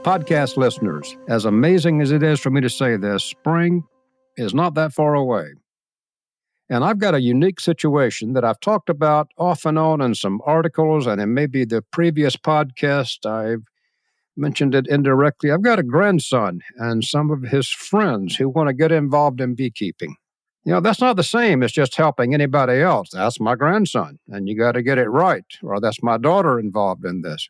Podcast listeners, as amazing as it is for me to say this, spring is not that far away. And I've got a unique situation that I've talked about off and on in some articles, and in maybe the previous podcast, I've mentioned it indirectly. I've got a grandson and some of his friends who want to get involved in beekeeping. You know, that's not the same as just helping anybody else. That's my grandson, and you got to get it right, or that's my daughter involved in this.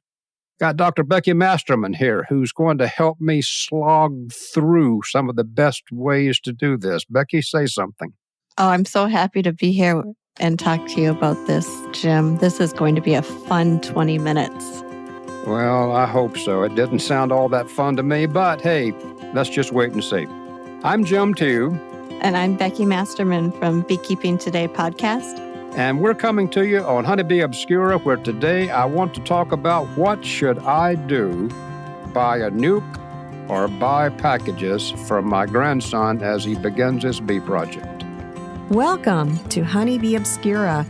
Got Dr. Becky Masterman here, who's going to help me slog through some of the best ways to do this. Becky, say something. Oh, I'm so happy to be here and talk to you about this, Jim. This is going to be a fun 20 minutes. Well, I hope so. It didn't sound all that fun to me, but hey, let's just wait and see. I'm Jim, too. And I'm Becky Masterman from Beekeeping Today Podcast. And we're coming to you on Honeybee Obscura, where today I want to talk about what should I do, buy a nuke or buy packages from my grandson as he begins his bee project. Welcome to Honeybee Obscura,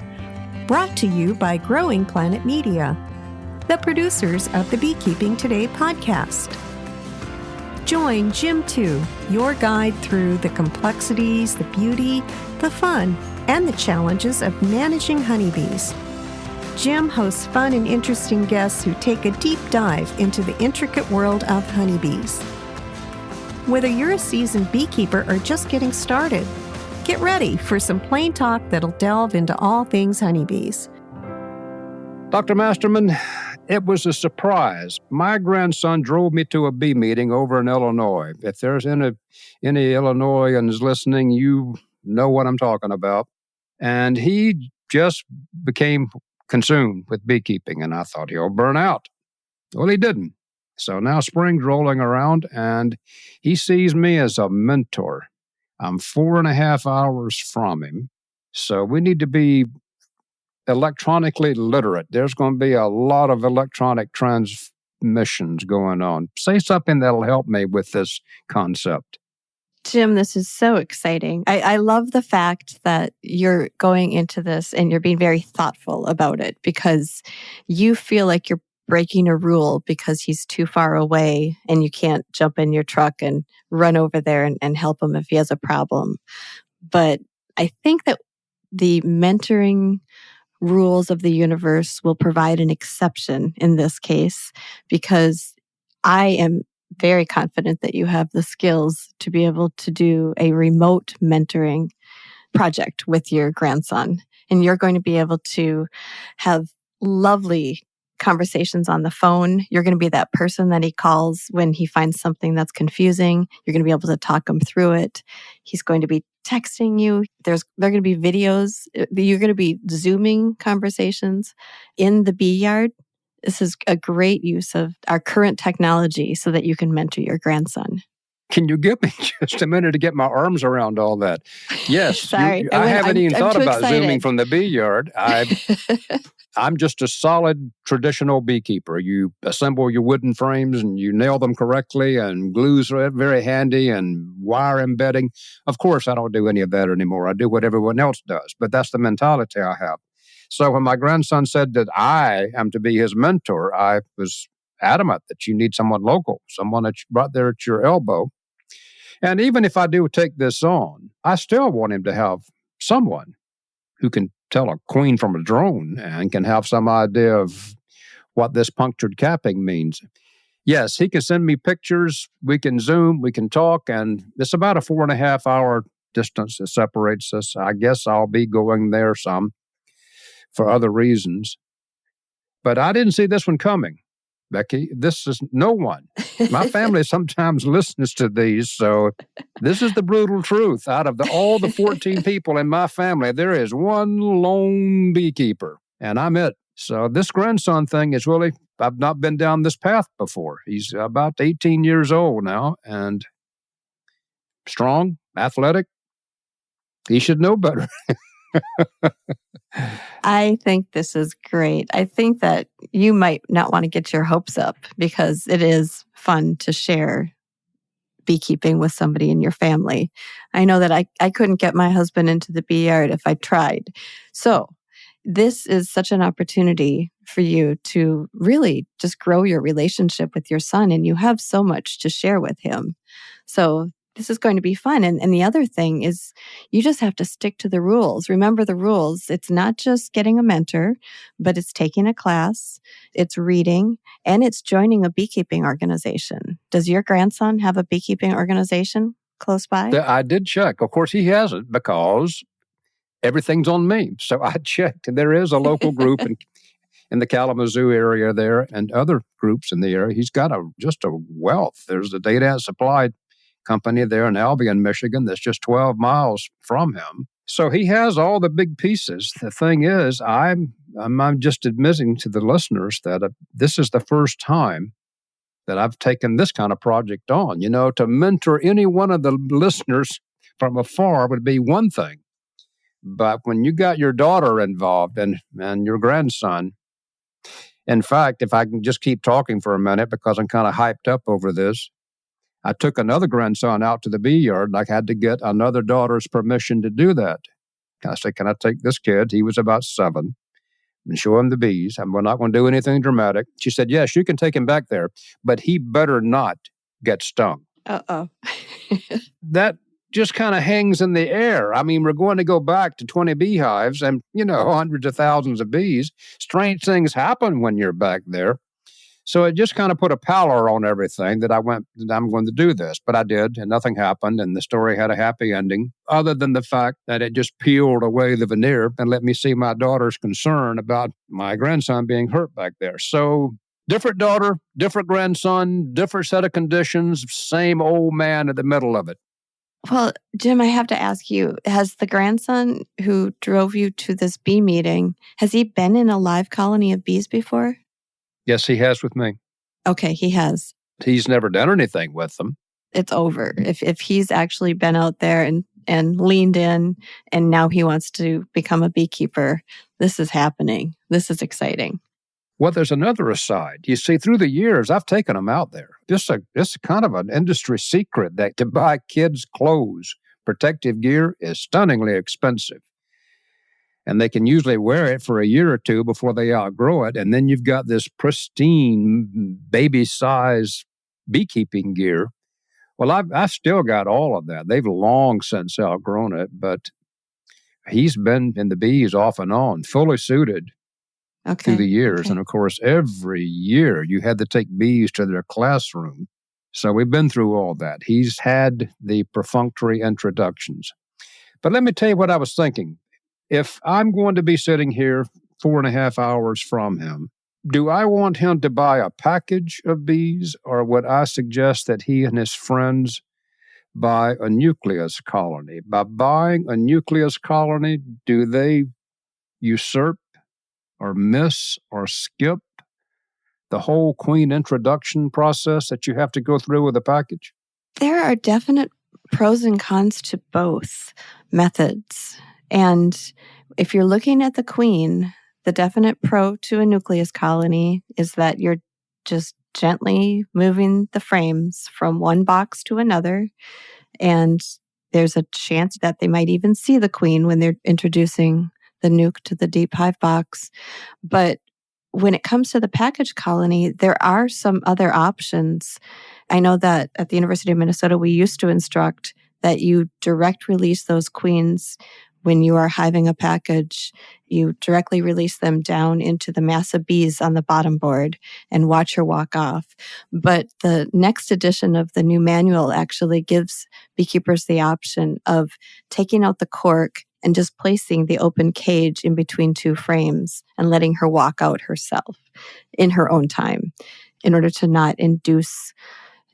brought to you by Growing Planet Media, the producers of the Beekeeping Today podcast. Join Jim 2, your guide through the complexities, the beauty, the fun, and the challenges of managing honeybees. Jim hosts fun and interesting guests who take a deep dive into the intricate world of honeybees. Whether you're a seasoned beekeeper or just getting started, get ready for some plain talk that'll delve into all things honeybees. Dr. Masterman, it was a surprise. My grandson drove me to a bee meeting over in Illinois. If there's any Illinoisans listening, you know what I'm talking about. And he just became consumed with beekeeping, and I thought he'll burn out. Well, he didn't. So now spring's rolling around, and he sees me as a mentor. I'm 4.5 hours from him, so we need to be electronically literate. There's going to be a lot of electronic transmissions going on. Say something that'll help me with this concept. Jim, this is so exciting. I love the fact that you're going into this and you're being very thoughtful about it because you feel like you're breaking a rule because he's too far away and you can't jump in your truck and run over there and help him if he has a problem. But I think that the mentoring rules of the universe will provide an exception in this case because I am very confident that you have the skills to be able to do a remote mentoring project with your grandson. And you're going to be able to have lovely conversations on the phone. You're going to be that person that he calls when he finds something that's confusing. You're going to be able to talk him through it. He's going to be texting you. There are going to be videos. You're going to be Zooming conversations in the bee yard. This is a great use of our current technology so that you can mentor your grandson. Can you give me just a minute to get my arms around all that? Yes. Sorry. I haven't even thought about excited. Zooming from the bee yard. I'm just a solid traditional beekeeper. You assemble your wooden frames and you nail them correctly, and glue's very handy, and wire embedding. Of course, I don't do any of that anymore. I do what everyone else does, but that's the mentality I have. So when my grandson said that I am to be his mentor, I was adamant that you need someone local, someone that's right there at your elbow. And even if I do take this on, I still want him to have someone who can tell a queen from a drone and can have some idea of what this punctured capping means. Yes, he can send me pictures. We can Zoom, we can talk, and it's about a 4.5 hour distance that separates us. I guess I'll be going there some for other reasons. But I didn't see this one coming, Becky. This is no one. My family sometimes listens to these, so this is the brutal truth. Out of all the 14 people in my family, there is one lone beekeeper, and I'm it. So this grandson thing is really, I've not been down this path before. He's about 18 years old now, and strong, athletic. He should know better. I think this is great. I think that you might not want to get your hopes up because it is fun to share beekeeping with somebody in your family. I know that I couldn't get my husband into the bee yard if I tried. So this is such an opportunity for you to really just grow your relationship with your son, and you have so much to share with him. So this is going to be fun. And the other thing is you just have to stick to the rules. Remember the rules. It's not just getting a mentor, but it's taking a class, it's reading, and it's joining a beekeeping organization. Does your grandson have a beekeeping organization close by? I did check. Of course, he hasn't because everything's on me. So I checked, and there is a local group in the Kalamazoo area there and other groups in the area. He's got just a wealth. There's a data and supply company there in Albion, Michigan, that's just 12 miles from him. So he has all the big pieces. The thing is, I'm just admitting to the listeners that this is the first time that I've taken this kind of project on. To mentor any one of the listeners from afar would be one thing. But when you got your daughter involved and your grandson, in fact, if I can just keep talking for a minute because I'm kind of hyped up over this, I took another grandson out to the bee yard, and I had to get another daughter's permission to do that. I said, can I take this kid? He was about 7, and show him the bees. And we're not going to do anything dramatic. She said, yes, you can take him back there, but he better not get stung. Uh-oh. That just kind of hangs in the air. I mean, we're going to go back to 20 beehives and, hundreds of thousands of bees. Strange things happen when you're back there. So it just kind of put a pallor on everything that I'm going to do this. But I did, and nothing happened, and the story had a happy ending, other than the fact that it just peeled away the veneer and let me see my daughter's concern about my grandson being hurt back there. So different daughter, different grandson, different set of conditions, same old man at the middle of it. Well, Jim, I have to ask you, has the grandson who drove you to this bee meeting, has he been in a live colony of bees before? Yes, he has with me. Okay, he has. He's never done anything with them. It's over. If he's actually been out there and leaned in, and now he wants to become a beekeeper, this is happening. This is exciting. Well, there's another aside. You see, through the years, I've taken them out there. This is kind of an industry secret that to buy kids' clothes, protective gear is stunningly expensive. And they can usually wear it for a year or two before they outgrow it. And then you've got this pristine baby-size beekeeping gear. Well, I've still got all of that. They've long since outgrown it, but he's been in the bees off and on, fully suited through the years. Okay. And of course, every year you had to take bees to their classroom. So we've been through all that. He's had the perfunctory introductions. But let me tell you what I was thinking. If I'm going to be sitting here 4.5 hours from him, do I want him to buy a package of bees, or would I suggest that he and his friends buy a nucleus colony? By buying a nucleus colony, do they usurp or miss or skip the whole queen introduction process that you have to go through with a package? There are definite pros and cons to both methods. And if you're looking at the queen, the definite pro to a nucleus colony is that you're just gently moving the frames from one box to another. And there's a chance that they might even see the queen when they're introducing the nuke to the deep hive box. But when it comes to the package colony, there are some other options. I know that at the University of Minnesota, we used to instruct that you direct release those queens. When you are hiving a package, you directly release them down into the mass of bees on the bottom board and watch her walk off. But the next edition of the new manual actually gives beekeepers the option of taking out the cork and just placing the open cage in between 2 frames and letting her walk out herself in her own time in order to not induce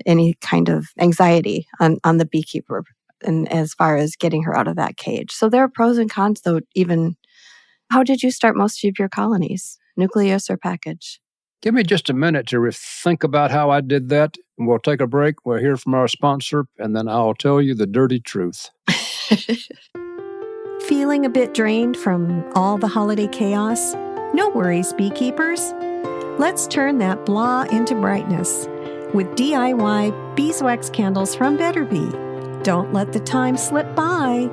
any kind of anxiety on the beekeeper. And as far as getting her out of that cage. So there are pros and cons, though. Even, how did you start most of your colonies? Nucleus or package? Give me just a minute to think about how I did that. And we'll take a break. We'll hear from our sponsor, and then I'll tell you the dirty truth. Feeling a bit drained from all the holiday chaos? No worries, beekeepers. Let's turn that blah into brightness with DIY beeswax candles from Better Bee. Don't let the time slip by.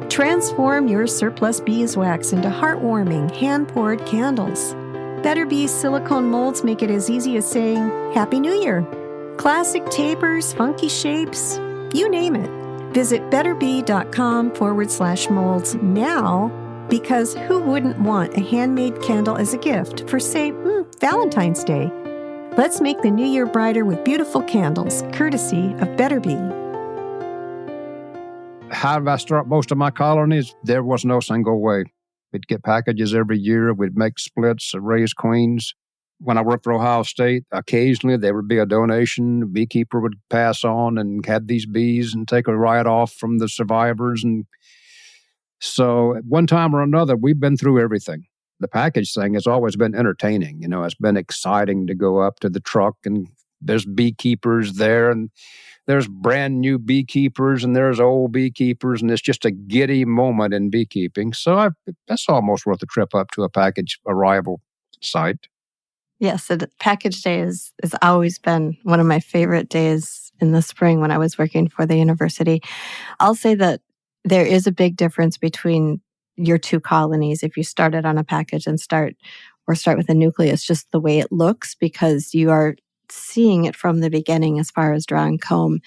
Transform your surplus beeswax into heartwarming, hand-poured candles. Better Bee silicone molds make it as easy as saying, Happy New Year. Classic tapers, funky shapes, you name it. Visit betterbee.com/molds now, because who wouldn't want a handmade candle as a gift for, say, Valentine's Day? Let's make the new year brighter with beautiful candles, courtesy of Better Bee. How did I start most of my colonies? There was no single way. We'd get packages every year. We'd make splits, raise queens. When I worked for Ohio State, occasionally there would be a donation. A beekeeper would pass on and had these bees and take a write off from the survivors. And so at one time or another, we've been through everything. The package thing has always been entertaining. It's been exciting to go up to the truck and there's beekeepers there and there's brand new beekeepers and there's old beekeepers and it's just a giddy moment in beekeeping. So that's almost worth a trip up to a package arrival site. Yes, package day has always been one of my favorite days in the spring when I was working for the university. I'll say that there is a big difference between your two colonies if you started on a package and start with a nucleus, just the way it looks, because you are seeing it from the beginning as far as drawing comb.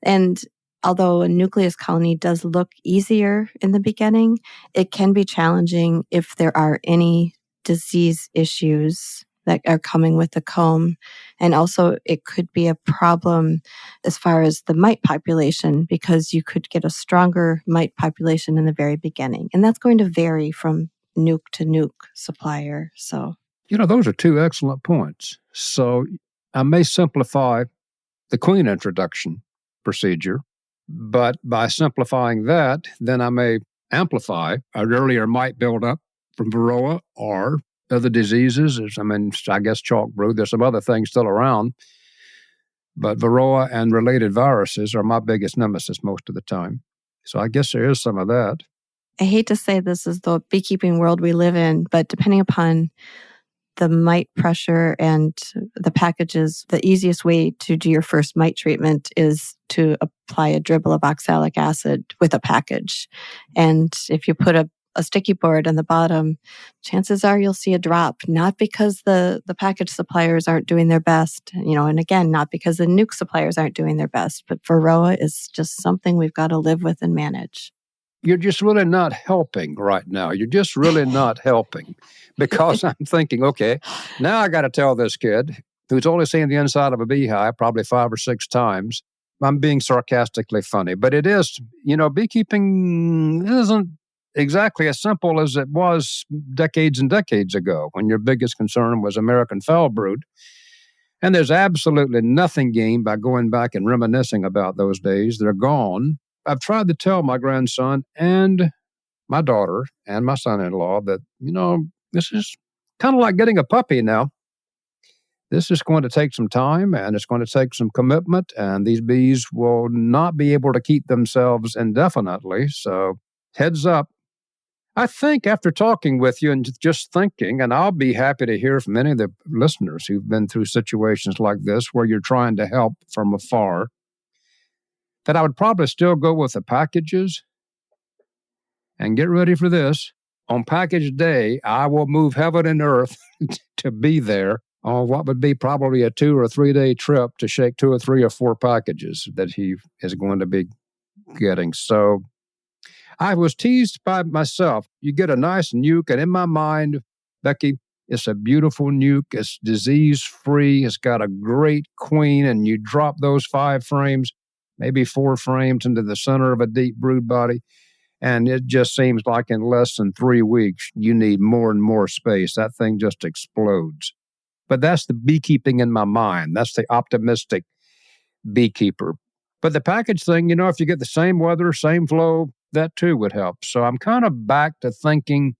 And although a nucleus colony does look easier in the beginning, it can be challenging if there are any disease issues that are coming with the comb. And also it could be a problem as far as the mite population, because you could get a stronger mite population in the very beginning. And that's going to vary from nuke to nuke supplier. So, those are two excellent points. So I may simplify the queen introduction procedure, but by simplifying that, then I may amplify an earlier mite buildup from varroa or other diseases. I guess chalk brood. There's some other things still around, but varroa and related viruses are my biggest nemesis most of the time. So I guess there is some of that. I hate to say this is the beekeeping world we live in, but depending upon the mite pressure and the packages, the easiest way to do your first mite treatment is to apply a dribble of oxalic acid with a package. And if you put a sticky board on the bottom, chances are you'll see a drop, not because the package suppliers aren't doing their best, and again, not because the nuke suppliers aren't doing their best, but varroa is just something we've got to live with and manage. You're just really not helping right now. You're just really not helping, because I'm thinking, okay, now I got to tell this kid who's only seen the inside of a beehive probably 5 or 6 times. I'm being sarcastically funny, but it is, beekeeping isn't exactly as simple as it was decades and decades ago when your biggest concern was American foul brood. And there's absolutely nothing gained by going back and reminiscing about those days. They're gone. I've tried to tell my grandson and my daughter and my son-in-law that, this is kind of like getting a puppy now. This is going to take some time and it's going to take some commitment, and these bees will not be able to keep themselves indefinitely. So heads up. I think after talking with you and just thinking, and I'll be happy to hear from any of the listeners who've been through situations like this where you're trying to help from afar, that I would probably still go with the packages. And get ready for this. On package day, I will move heaven and earth to be there on what would be probably a 2 or 3 day trip to shake 2 or 3 or 4 packages that he is going to be getting. So I was teased by myself. You get a nice nuke, and in my mind, Becky, it's a beautiful nuke. It's disease-free. It's got a great queen, and you drop those 5 frames, maybe 4 frames into the center of a deep brood body, and it just seems like in less than 3 weeks, you need more and more space. That thing just explodes. But that's the beekeeping in my mind. That's the optimistic beekeeper. But the package thing, if you get the same weather, same flow, that too would help. So I'm kind of back to thinking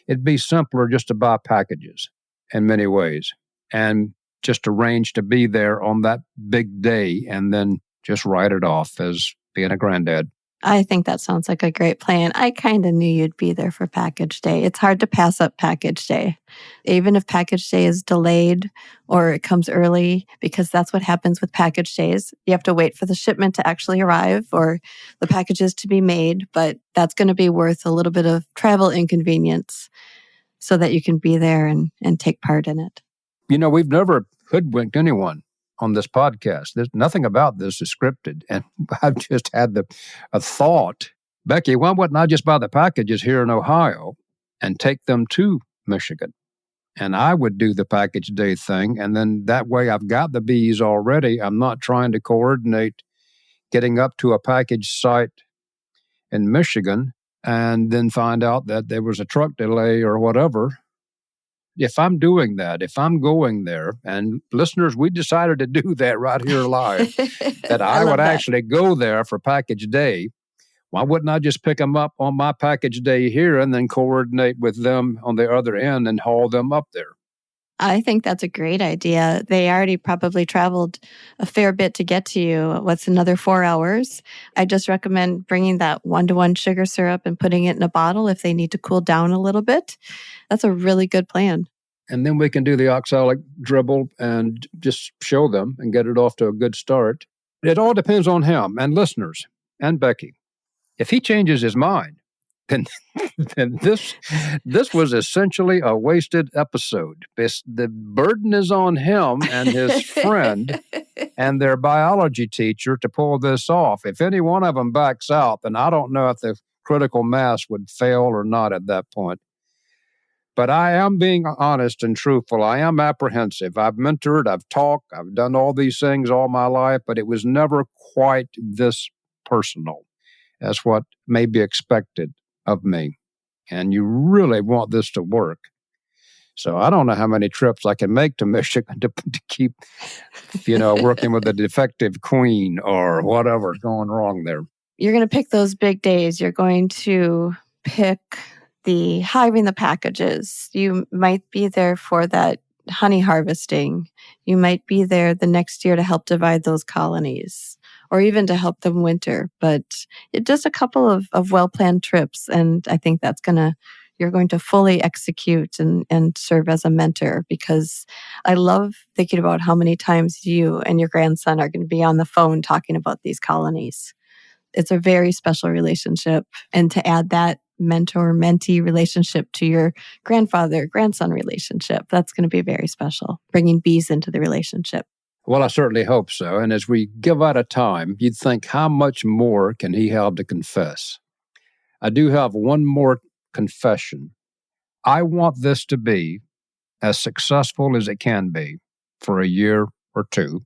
it'd be simpler just to buy packages in many ways and just arrange to be there on that big day and then just write it off as being a granddad. I think that sounds like a great plan. I kind of knew you'd be there for package day. It's hard to pass up package day, even if package day is delayed or it comes early, because that's what happens with package days. You have to wait for the shipment to actually arrive or the packages to be made, but that's going to be worth a little bit of travel inconvenience. so that you can be there and take part in it. We've never hoodwinked anyone on this podcast. There's nothing about this is scripted. And I've just had a thought, Becky, why wouldn't I just buy the packages here in Ohio and take them to Michigan? And I would do the package day thing. And then that way I've got the bees already. I'm not trying to coordinate getting up to a package site in Michigan and then find out that there was a truck delay or whatever. If I'm doing that, if I'm going there, and listeners, we decided to do that right here live, that I would actually go there for package day, why wouldn't I just pick them up on my package day here and then coordinate with them on the other end and haul them up there? I think that's a great idea. They already probably traveled a fair bit to get to you. What's another 4 hours? I just recommend bringing that 1-to-1 sugar syrup and putting it in a bottle if they need to cool down a little bit. That's a really good plan. And then we can do the oxalic dribble and just show them and get it off to a good start. It all depends on him and listeners and Becky. If he changes his mind, then this was essentially a wasted episode. The burden is on him and his friend and their biology teacher to pull this off. If any one of them backs out, then I don't know if the critical mass would fail or not at that point. But I am being honest and truthful. I am apprehensive. I've mentored, I've talked, I've done all these things all my life, but it was never quite this personal as what may be expected of me. And you really want this to work. So I don't know how many trips I can make to Michigan to keep, working with a defective queen or whatever's going wrong there. You're going to pick those big days. You're going to pick the hiving the packages. You might be there for that honey harvesting. You might be there the next year to help divide those colonies or even to help them winter. But it's just a couple of well-planned trips. And I think you're going to fully execute and serve as a mentor, because I love thinking about how many times you and your grandson are going to be on the phone talking about these colonies. It's a very special relationship. And to add that mentor-mentee relationship to your grandfather-grandson relationship, that's going to be very special, bringing bees into the relationship. Well, I certainly hope so. And as we give out a time, you'd think, how much more can he have to confess? I do have one more confession. I want this to be as successful as it can be for a year or two,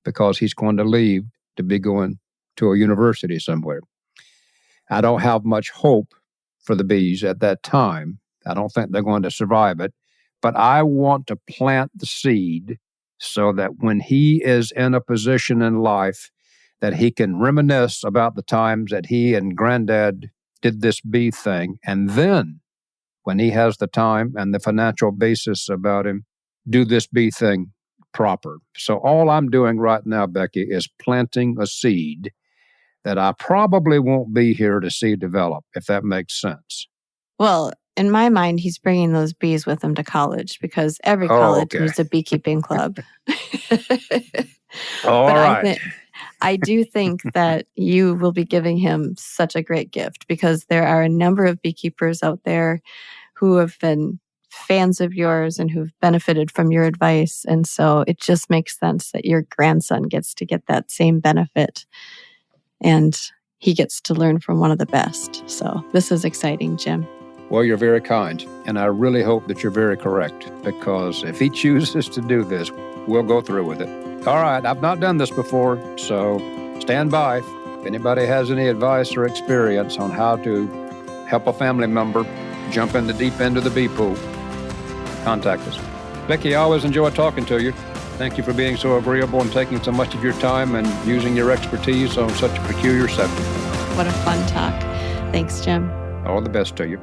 because he's going to leave to be going to a university somewhere. I don't have much hope for the bees at that time. I don't think they're going to survive it. But I want to plant the seed so that when he is in a position in life that he can reminisce about the times that he and Granddad did this bee thing. And then when he has the time and the financial basis about him, do this bee thing proper. So all I'm doing right now, Becky, is planting a seed that I probably won't be here to see develop, if that makes sense. Well, in my mind, he's bringing those bees with him to college, because every college needs a beekeeping club. All right. I do think that you will be giving him such a great gift, because there are a number of beekeepers out there who have been fans of yours and who've benefited from your advice. And so it just makes sense that your grandson gets to get that same benefit. And he gets to learn from one of the best. So this is exciting, Jim. Well, you're very kind. And I really hope that you're very correct, because if he chooses to do this, we'll go through with it. All right. I've not done this before, so stand by. If anybody has any advice or experience on how to help a family member jump in the deep end of the bee pool, contact us. Becky, I always enjoy talking to you. Thank you for being so agreeable and taking so much of your time and using your expertise on such a peculiar subject. What a fun talk. Thanks, Jim. All the best to you.